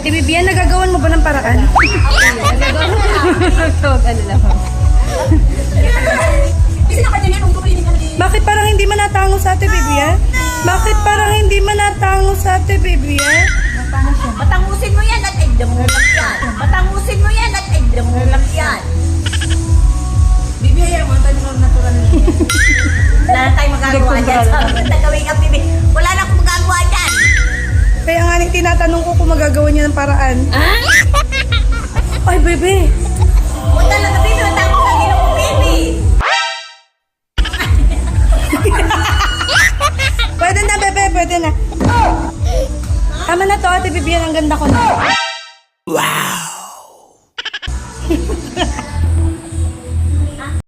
Ate Bibian, nagagawan mo ba ng paraan? Bakit parang hindi man natango sa Ate Bibian? Bakit parang hindi man natango sa Ate Bibian? Patangusin mo yan at egdam mo lang yan. Patangusin mo yan at egdam mo lang yan. Bibi, ayaw mo. Tayo mo natural na yan. Wala na tayong magagawa dyan. Sabi ko, gawin ka, Bibi. Wala na akong magagawa dyan. Kaya nga nang tinatanong ko kung magagawa niya ng paraan. Ay, bebe. O talaga, Bibi. Matapos ang ginawa mo, Bibi. Pwede na, bebe. Pwede na. Tama na to, Ate Bibian. Ang ganda ko na. Wow!